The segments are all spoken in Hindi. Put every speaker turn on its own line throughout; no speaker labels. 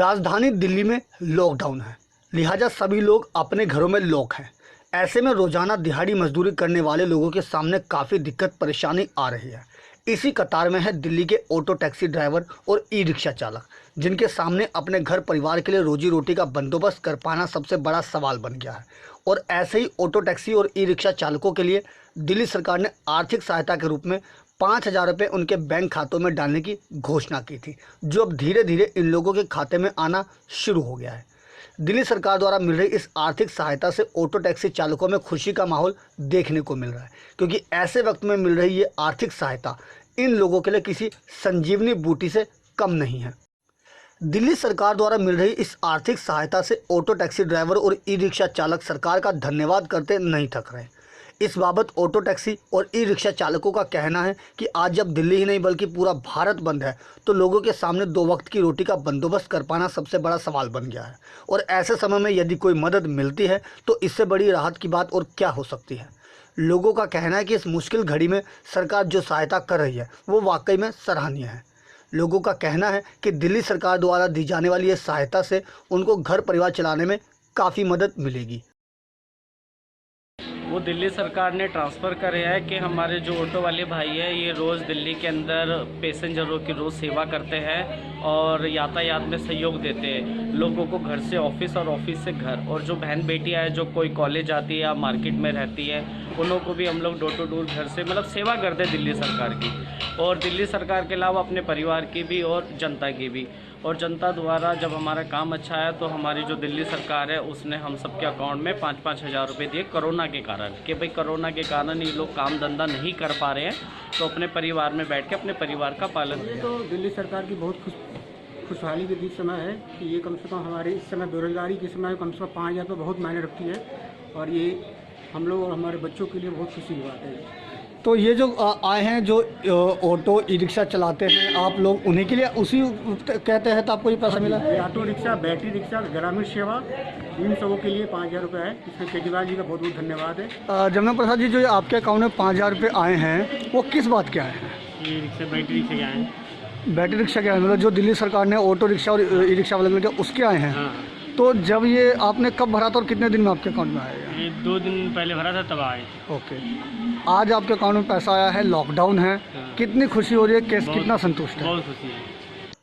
राजधानी दिल्ली में लॉकडाउन है, लिहाजा सभी लोग अपने घरों में लॉक हैं। ऐसे में रोजाना दिहाड़ी मजदूरी करने वाले लोगों के सामने काफ़ी दिक्कत परेशानी आ रही है। इसी कतार में है दिल्ली के ऑटो टैक्सी ड्राइवर और ई रिक्शा चालक, जिनके सामने अपने घर परिवार के लिए रोजी रोटी का बंदोबस्त कर पाना सबसे बड़ा सवाल बन गया है। और ऐसे ही ऑटो टैक्सी और ई रिक्शा चालकों के लिए दिल्ली सरकार ने आर्थिक सहायता के रूप में 5,000 रुपये उनके बैंक खातों में डालने की घोषणा की थी, जो अब धीरे धीरे इन लोगों के खाते में आना शुरू हो गया है। दिल्ली सरकार द्वारा मिल रही इस आर्थिक सहायता से ऑटो टैक्सी चालकों में खुशी का माहौल देखने को मिल रहा है, क्योंकि ऐसे वक्त में मिल रही ये आर्थिक सहायता इन लोगों के लिए किसी संजीवनी बूटी से कम नहीं है। दिल्ली सरकार द्वारा मिल रही इस आर्थिक सहायता से ऑटो टैक्सी ड्राइवर और ई रिक्शा चालक सरकार का धन्यवाद करते नहीं थक रहे। इस बाबत ऑटो टैक्सी और ई रिक्शा चालकों का कहना है कि आज जब दिल्ली ही नहीं बल्कि पूरा भारत बंद है, तो लोगों के सामने 2 वक्त की रोटी का बंदोबस्त कर पाना सबसे बड़ा सवाल बन गया है। और ऐसे समय में यदि कोई मदद मिलती है तो इससे बड़ी राहत की बात और क्या हो सकती है। लोगों का कहना है कि इस मुश्किल घड़ी में सरकार जो सहायता कर रही है वो वाकई में सराहनीय है। लोगों का कहना है कि दिल्ली सरकार द्वारा दी जाने वाली ये सहायता से उनको घर परिवार चलाने में काफ़ी मदद मिलेगी।
वो दिल्ली सरकार ने ट्रांसफ़र करे है कि हमारे जो ऑटो वाले भाई है ये रोज़ दिल्ली के अंदर पैसेंजरों की रोज़ सेवा करते हैं और यातायात में सहयोग देते हैं लोगों को, घर से ऑफिस और ऑफिस से घर। और जो बहन बेटियां हैं जो कोई कॉलेज आती है या मार्केट में रहती है, उन लोगों को भी हम लोग डोर टू डोर घर से मतलब सेवा करते हैं दिल्ली सरकार की। और दिल्ली सरकार के अलावा अपने परिवार की भी और जनता की भी। और जनता द्वारा जब हमारा काम अच्छा है तो हमारी जो दिल्ली सरकार है उसने हम सबके अकाउंट में 5-5 हज़ार रुपये दिए कोरोना के कारण, कि भाई कोरोना के कारण ये लोग काम धंधा नहीं कर पा रहे हैं, तो अपने परिवार में बैठ के अपने परिवार का पालन किया।
तो दिल्ली सरकार की बहुत खुशहाली के बीच समय है कि ये कम से कम हमारे इस समय बेरोजगारी के समय कम से कम 5,000 तो बहुत मायने रखती है, और ये हम लोग और हमारे बच्चों के लिए बहुत खुशी की बात है।
तो ये जो आए हैं जो ऑटो ई रिक्शा चलाते हैं आप लोग, उन्हीं के लिए उसी कहते हैं तो आपको ये पैसा मिला है?
ऑटो रिक्शा, बैटरी रिक्शा, ग्रामीण सेवा, इन सबों के लिए 5,000 रुपये है। इसमें केजरीवाल जी का बहुत बहुत धन्यवाद है।
जमुना प्रसाद जी, जो आपके अकाउंट में 5,000 रुपये आए हैं वो किस बात के आए हैं?
ये रिक्शा बैटरी रिक्शा के आए हैं।
बैटरी रिक्शा के आए मतलब जो दिल्ली सरकार ने ऑटो रिक्शा और ई रिक्शा वाले मिलकर उसके आए हैं।
हाँ।
तो जब ये आपने कब भरा था और कितने दिन में आपके अकाउंट में आएगा?
ये 2 दिन पहले भरा था तब आए।
ओके, आज आपके अकाउंट में पैसा आया है, लॉकडाउन है, कितनी खुशी हो रही है, कितना संतुष्ट है?
बहुत खुशी है।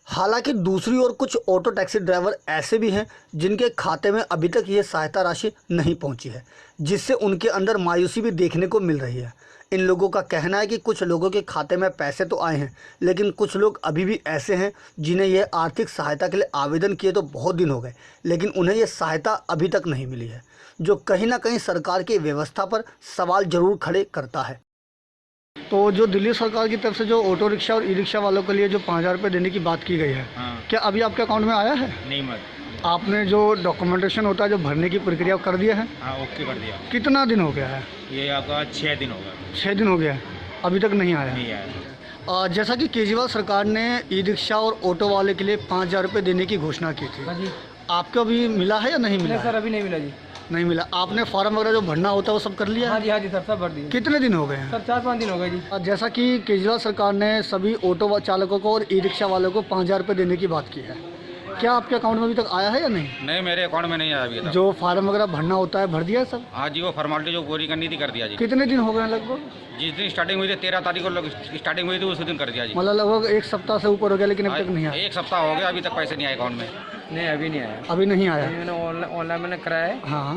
हालांकि दूसरी ओर कुछ ऑटो टैक्सी ड्राइवर ऐसे भी हैं जिनके खाते में अभी तक ये सहायता राशि नहीं पहुंची है, जिससे उनके अंदर मायूसी भी देखने को मिल रही है। इन लोगों का कहना है कि कुछ लोगों के खाते में पैसे तो आए हैं, लेकिन कुछ लोग अभी भी ऐसे हैं जिन्हें यह आर्थिक सहायता के लिए आवेदन किए तो बहुत दिन हो गए, लेकिन उन्हें यह सहायता अभी तक नहीं मिली है, जो कहीं ना कहीं सरकार की व्यवस्था पर सवाल जरूर खड़े करता है। तो जो दिल्ली सरकार की तरफ से जो ऑटो रिक्शा और ई रिक्शा वालों के लिए जो 5,000 रुपये देने की बात की गई है, क्या अभी आपके अकाउंट में आया है?
नहीं मत।
आपने जो डॉक्यूमेंटेशन होता है, जो भरने की प्रक्रिया कर दिया है?
हाँ, ओके कर दिया।
कितना दिन हो गया है?
ये आपका 6 दिन हो गया।
6 दिन हो गया है, अभी तक नहीं आया?
नहीं आया।
जैसा कि केजरीवाल सरकार ने ई रिक्शा और ऑटो वाले के लिए 5,000 रुपये देने की घोषणा की थी, आपको अभी मिला है या नहीं मिला?
सर अभी नहीं मिला जी।
नहीं मिला। आपने फॉर्म वगैरह जो भरना होता है वो सब कर लिया?
हाँ जी सर, सब भर दिए।
कितने दिन हो गए हैं?
सर 4-5 दिन हो गए जी।
जैसा कि केजरीवाल सरकार ने सभी ऑटो चालकों को और ई रिक्शा वालों को 5,000 रुपये देने की बात की है, क्या आपके अकाउंट में अभी तक आया है या नहीं?
नहीं, मेरे अकाउंट में नहीं आया अभी तक।
जो फार्म वगैरह भरना होता है भर दिया है सब?
हाँ जी, वो फॉर्मेलिटी जो पूरी करनी थी कर दिया जी।
कितने दिन हो गए हैं लगभग?
जिस दिन स्टार्टिंग हुई थी 13 तारीख को स्टार्टिंग हुई थी, उस दिन कर दिया जी।
मतलब लगभग 1 सप्ताह से ऊपर हो गया, लेकिन अभी तक नहीं आया?
1 सप्ताह हो गया, अभी तक पैसे नहीं आए अकाउंट में।
नहीं, अभी नहीं आया।
अभी नहीं आया?
मैंने ऑनलाइन मैंने कराया है।
हाँ,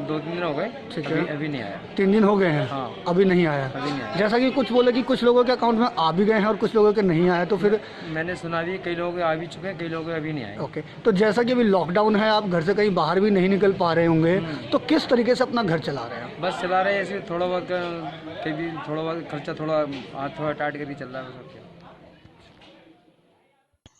2-3 दिन हो गए।
ठीक है।
अभी नहीं आया।
3 दिन हो गए हैं।
हाँ।
अभी नहीं आया?
अभी नहीं आया।
जैसा कि कुछ बोले कि कुछ लोगों के अकाउंट में आ भी गए हैं और कुछ लोगों के नहीं आए, तो फिर
मैंने सुना भी कई लोग आ भी चुके हैं, कई लोग अभी नहीं आए।
ओके, तो जैसा कि अभी लॉकडाउन है, आप घर से कहीं बाहर भी नहीं निकल पा रहे होंगे, तो किस तरीके से अपना घर चला रहे हैं?
बस चला रहे हैं ऐसे, थोड़ा बहुत कभी थोड़ा बहुत खर्चा थोड़ा हाथ थोड़ा टाट कर ही चल रहा है बस।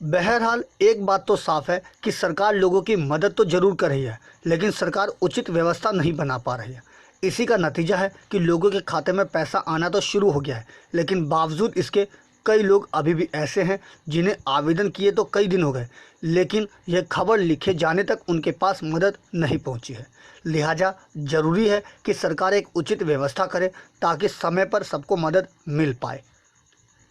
बहरहाल एक बात तो साफ है कि सरकार लोगों की मदद तो जरूर कर रही है, लेकिन सरकार उचित व्यवस्था नहीं बना पा रही है। इसी का नतीजा है कि लोगों के खाते में पैसा आना तो शुरू हो गया है, लेकिन बावजूद इसके कई लोग अभी भी ऐसे हैं जिन्हें आवेदन किए तो कई दिन हो गए, लेकिन यह खबर लिखे जाने तक उनके पास मदद नहीं पहुंची है। लिहाजा ज़रूरी है कि सरकार एक उचित व्यवस्था करे ताकि समय पर सबको मदद मिल पाए।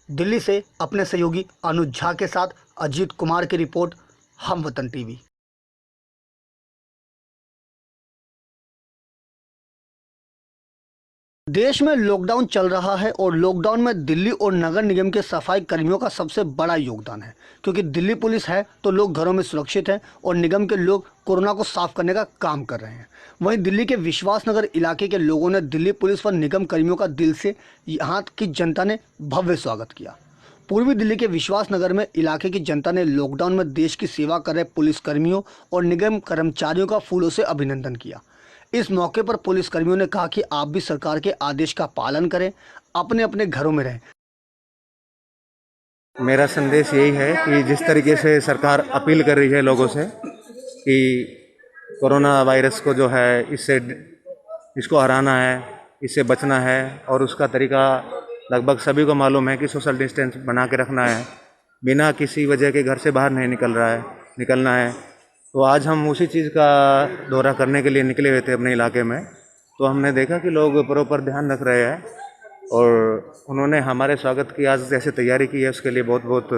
दिल्ली से अपने सहयोगी अनुज झा के साथ अजीत कुमार की रिपोर्ट, हम वतन टीवी। देश में लॉकडाउन चल रहा है और लॉकडाउन में दिल्ली और नगर निगम के सफाई कर्मियों का सबसे बड़ा योगदान है, क्योंकि दिल्ली पुलिस है तो लोग घरों में सुरक्षित हैं और निगम के लोग कोरोना को साफ करने का काम कर रहे हैं। वहीं दिल्ली के विश्वास नगर इलाके के लोगों ने दिल्ली पुलिस व निगम कर्मियों का दिल से यहाँ की जनता ने भव्य स्वागत किया। पूर्वी दिल्ली के विश्वास नगर में इलाके की जनता ने लॉकडाउन में देश की सेवा कर रहे पुलिस कर्मियों और निगम कर्मचारियों का फूलों से अभिनंदन किया। इस मौके पर पुलिस कर्मियों ने कहा कि आप भी सरकार के आदेश का पालन करें, अपने अपने घरों में रहें।
मेरा संदेश यही है कि जिस तरीके से सरकार अपील कर रही है लोगों से कि कोरोना वायरस को जो है इसको हराना है, इससे बचना है, और उसका तरीका लगभग सभी को मालूम है कि सोशल डिस्टेंस बना के रखना है, बिना किसी वजह के घर से बाहर नहीं निकलना है। तो आज हम उसी चीज़ का दौरा करने के लिए निकले हुए थे अपने इलाके में। तो हमने देखा कि लोग प्रॉपर ध्यान रख रहे हैं और उन्होंने हमारे स्वागत की आज जैसे तैयारी की है, उसके लिए बहुत बहुत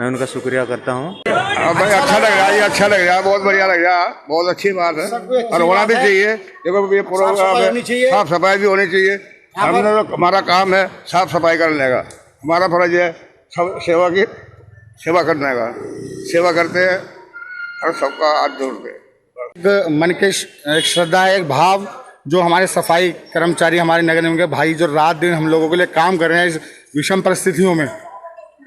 मैं उनका शुक्रिया करता हूँ।
भाई अच्छा लग रहा है, ये अच्छा लग रहा है, बहुत बढ़िया लग रहा है, बहुत अच्छी बात है और होना भी चाहिए। देखो ये प्रोग्राम साफ सफाई भी होनी चाहिए। हमने तो हमारा काम है साफ सफाई करने का, हमारा फर्ज है सेवा करने का। सेवा करते हैं और सबका हाथ जोड़ते हैं।
मन के एक श्रद्धा है, एक भाव, जो हमारे सफाई कर्मचारी, हमारे नगर निगम के भाई जो रात दिन हम लोगों के लिए काम कर रहे हैं इस विषम परिस्थितियों में,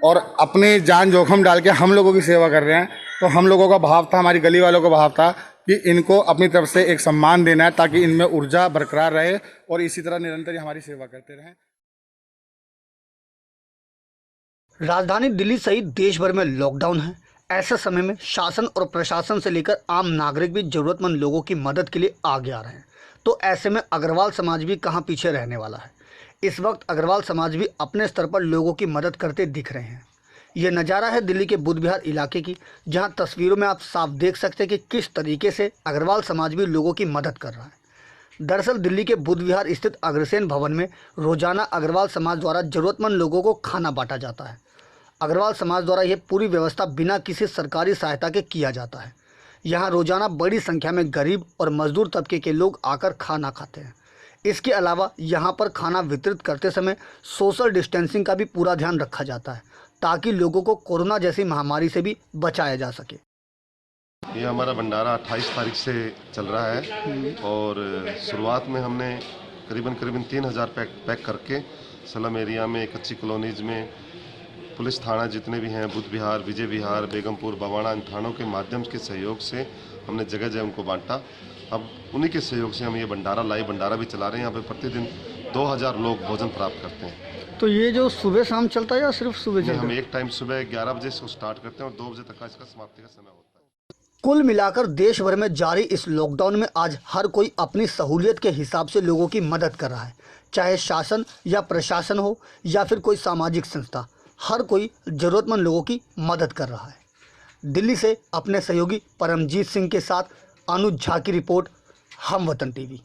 और अपनी जान जोखिम डाल के हम लोगों की सेवा कर रहे हैं। तो हम लोगों का भाव था, हमारी गली वालों का भाव था कि इनको अपनी तरफ से एक सम्मान देना है ताकि इनमें ऊर्जा बरकरार रहे और इसी तरह निरंतर हमारी सेवा करते रहें।
राजधानी दिल्ली सहित देश भर में लॉकडाउन है। ऐसे समय में शासन और प्रशासन से लेकर आम नागरिक भी जरूरतमंद लोगों की मदद के लिए आगे आ रहे हैं। तो ऐसे में अग्रवाल समाज भी कहां पीछे रहने वाला है। इस वक्त अग्रवाल समाज भी अपने स्तर पर लोगों की मदद करते दिख रहे हैं। ये नज़ारा है दिल्ली के बुद्ध विहार इलाके की, जहां तस्वीरों में आप साफ देख सकते हैं कि किस तरीके से अग्रवाल समाज भी लोगों की मदद कर रहा है। दरअसल दिल्ली के बुद्ध विहार स्थित अग्रसेन भवन में रोजाना अग्रवाल समाज द्वारा जरूरतमंद लोगों को खाना बांटा जाता है। अग्रवाल समाज द्वारा यह पूरी व्यवस्था बिना किसी सरकारी सहायता के किया जाता है। यहाँ रोजाना बड़ी संख्या में गरीब और मजदूर तबके के लोग आकर खाना खाते हैं। इसके अलावा यहाँ पर खाना वितरित करते समय सोशल डिस्टेंसिंग का भी पूरा ध्यान रखा जाता है, ताकि लोगों को कोरोना जैसी महामारी से भी बचाया जा सके।
ये हमारा भंडारा 28 तारीख से चल रहा है और शुरुआत में हमने करीबन 3000 पैक करके सलम एरिया में, कच्ची कॉलोनीज में, पुलिस थाना जितने भी हैं, बुद्ध विहार, विजय विहार, बेगमपुर, बवाना, इन थानों के माध्यम के सहयोग से हमने जगह जगह उनको बांटा। अब उन्हीं के सहयोग से हम ये लाइव भंडारा भी चला रहे हैं। यहाँ पे प्रतिदिन 2000 लोग भोजन प्राप्त करते हैं।
तो ये जो सुबह शाम चलता है या सिर्फ सुबह चलता है?
हम एक टाइम सुबह 11 बजे से स्टार्ट करते हैं और 2 बजे तक का इसका समाप्ति का समय होता है।
कुल मिलाकर देश भर में जारी इस लॉकडाउन में आज हर कोई अपनी सहूलियत के हिसाब से लोगों की मदद कर रहा है, चाहे शासन या प्रशासन हो या फिर कोई सामाजिक संस्था। हर कोई ज़रूरतमंद लोगों की मदद कर रहा है। दिल्ली से अपने सहयोगी परमजीत सिंह के साथ अनुज झा की रिपोर्ट, हम वतन टीवी।